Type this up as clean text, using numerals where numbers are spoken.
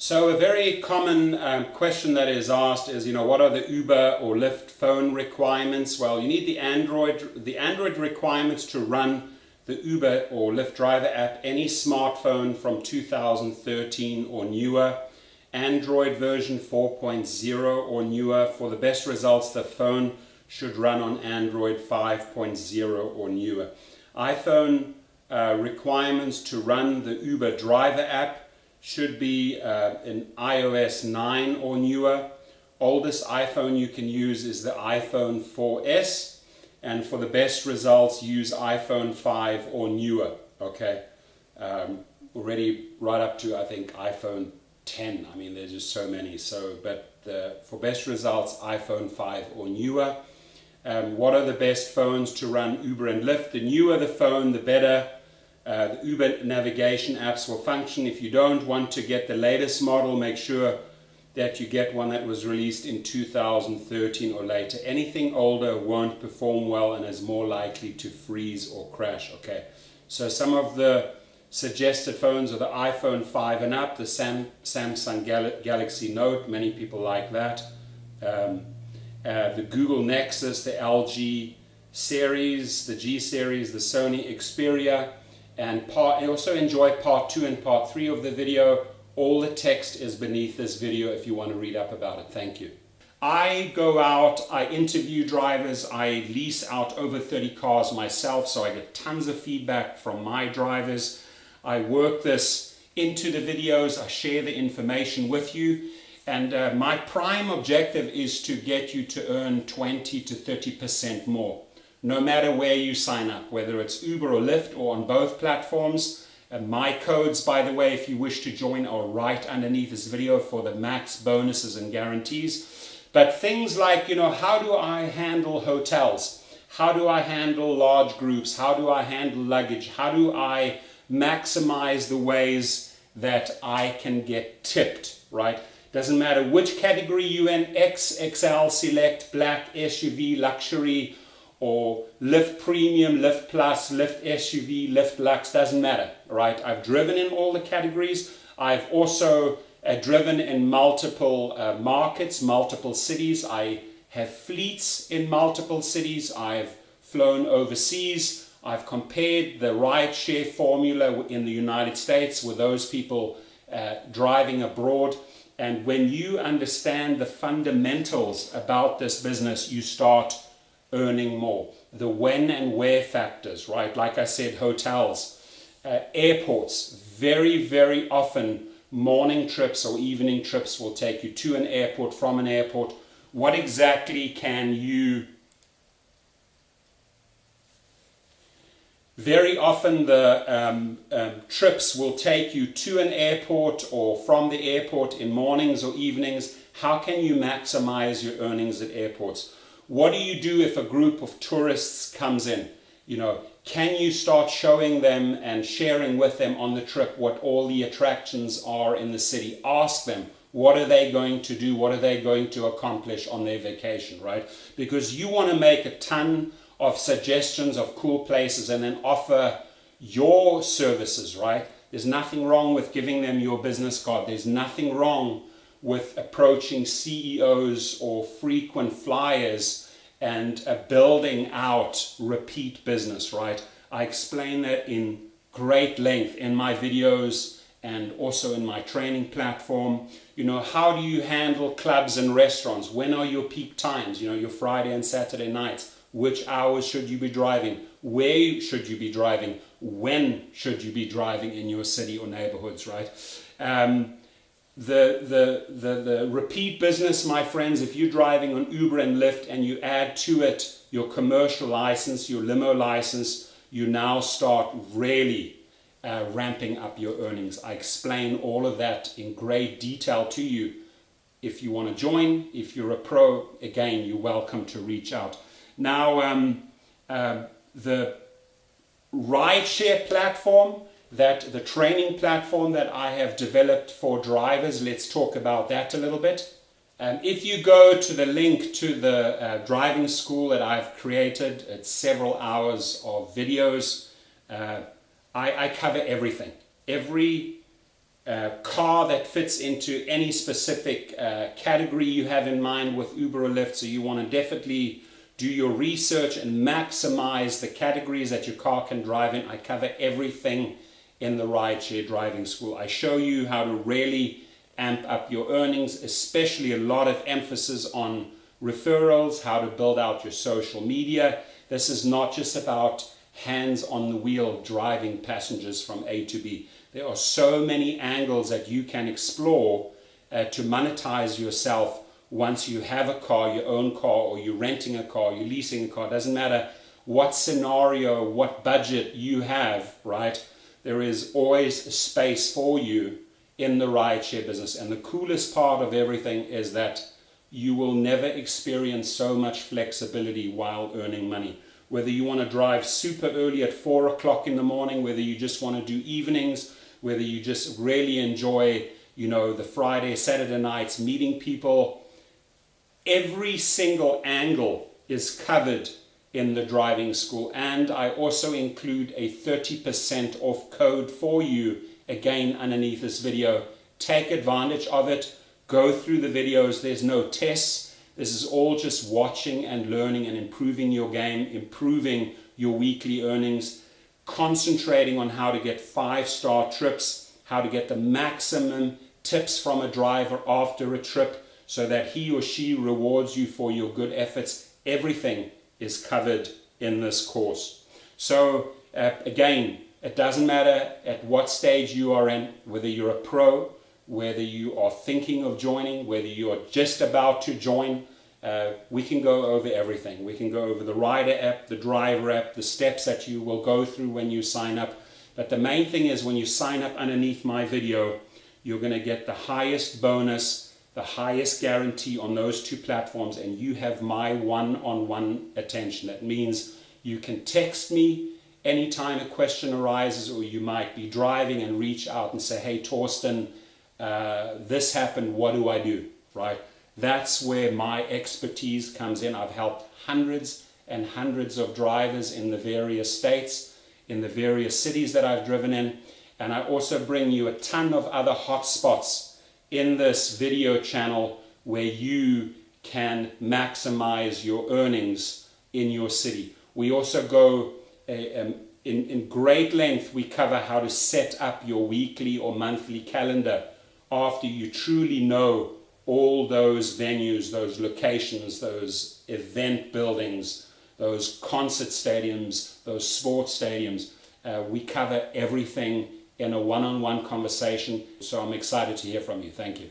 So a very common question that is asked is, what are the Uber or Lyft phone requirements? Well, you need the Android requirements to run the Uber or Lyft driver app, any smartphone from 2013 or newer, Android version 4.0 or newer. For the best results, the phone should run on Android 5.0 or newer. iPhone requirements to run the Uber driver app should be an iOS 9 or newer. Oldest iPhone you can use is the iPhone 4S, and for the best results use iPhone 5 or newer. Okay, already right up to I think iPhone 10. I mean, there's just so many. For best results, iPhone 5 or newer. What are the best phones to run Uber and Lyft? The newer the phone, the better. The Uber navigation apps will function. If you don't want to get the latest model, make sure that you get one that was released in 2013 or later. Anything older won't perform well and is more likely to freeze or crash. Okay, so some of the suggested phones are the iPhone 5 and up, the Samsung Galaxy Note, many people like that, the Google Nexus, the LG series, the G series, the Sony Xperia. And I also enjoy part 2 and part 3 of the video. All the text is beneath this video if you want to read up about it. Thank you. I go out, I interview drivers, I lease out over 30 cars myself, so I get tons of feedback from my drivers. I work this into the videos, I share the information with you, and my prime objective is to get you to earn 20 to 30% more. No matter where you sign up, whether it's Uber or Lyft or on both platforms. My codes, by the way, if you wish to join, are right underneath this video for the max bonuses and guarantees. But things like, how do I handle hotels? How do I handle large groups? How do I handle luggage? How do I maximize the ways that I can get tipped, right? Doesn't matter which category you're in, X, XL, Select, Black, SUV, Luxury, or Lyft Premium, Lyft Plus, Lyft SUV, Lyft Lux, doesn't matter, right? I've driven in all the categories. I've also driven in multiple markets, multiple cities. I have fleets in multiple cities. I've flown overseas. I've compared the rideshare formula in the United States with those people driving abroad. And when you understand the fundamentals about this business, you start earning more. The when and where factors, right? Like I said, hotels, airports, very, very often morning trips or evening trips will take you to an airport, from an airport. What exactly can you... Very often the trips will take you to an airport or from the airport in mornings or evenings. How can you maximize your earnings at airports? What do you do if a group of tourists comes in? Can you start showing them and sharing with them on the trip what all the attractions are in the city? Ask them, what are they going to do? What are they going to accomplish on their vacation, right? Because you want to make a ton of suggestions of cool places and then offer your services, right? There's nothing wrong with giving them your business card. There's nothing wrong with approaching CEOs or frequent flyers and building out repeat business, right? I explain that in great length in my videos and also in my training platform. How do you handle clubs and restaurants? When are your peak times? Your Friday and Saturday nights. Which hours should you be driving? Where should you be driving? When should you be driving in your city or neighborhoods, right? The repeat business, my friends, if you're driving on Uber and Lyft and you add to it your commercial license, your limo license, you now start really ramping up your earnings. I explain all of that in great detail to you. If you want to join, if you're a pro, again, you're welcome to reach out. Now, the rideshare platform, the training platform that I have developed for drivers, let's talk about that a little bit. If you go to the link to the driving school that I've created, it's several hours of videos. I cover everything. Every car that fits into any specific category you have in mind with Uber or Lyft. So you want to definitely do your research and maximize the categories that your car can drive in. I cover everything in the rideshare driving school. I show you how to really amp up your earnings, especially a lot of emphasis on referrals, how to build out your social media. This is not just about hands on the wheel driving passengers from A to B. There are so many angles that you can explore to monetize yourself once you have a car, your own car, or you're renting a car, you're leasing a car. It doesn't matter what scenario, what budget you have, right? There is always a space for you in the rideshare business. And the coolest part of everything is that you will never experience so much flexibility while earning money. Whether you want to drive super early at 4 o'clock in the morning, whether you just want to do evenings, whether you just really enjoy, the Friday, Saturday nights, meeting people, every single angle is covered in the driving school. And I also include a 30% off code for you, again, underneath this video. Take advantage of it. Go through the videos. There's no tests. This is all just watching and learning and improving your game, improving your weekly earnings, concentrating on how to get 5-star trips, how to get the maximum tips from a driver after a trip so that he or she rewards you for your good efforts. Everything is covered in this course. So again, it doesn't matter at what stage you are in, whether you're a pro, whether you are thinking of joining, whether you are just about to join, we can go over everything. We can go over the rider app, the driver app, the steps that you will go through when you sign up. But the main thing is when you sign up underneath my video, you're going to get the highest bonus, the highest guarantee on those two platforms, and you have my one-on-one attention. That means you can text me anytime a question arises, or you might be driving and reach out and say, hey, Torsten, this happened, what do I do, right? That's where my expertise comes in. I've helped hundreds and hundreds of drivers in the various states, in the various cities that I've driven in, and I also bring you a ton of other hotspots in this video channel where you can maximize your earnings in your city. We also go in great length. We cover how to set up your weekly or monthly calendar after you truly know all those venues, those locations, those event buildings, those concert stadiums, those sports stadiums. We cover everything in a one-on-one conversation. So I'm excited to hear from you. Thank you.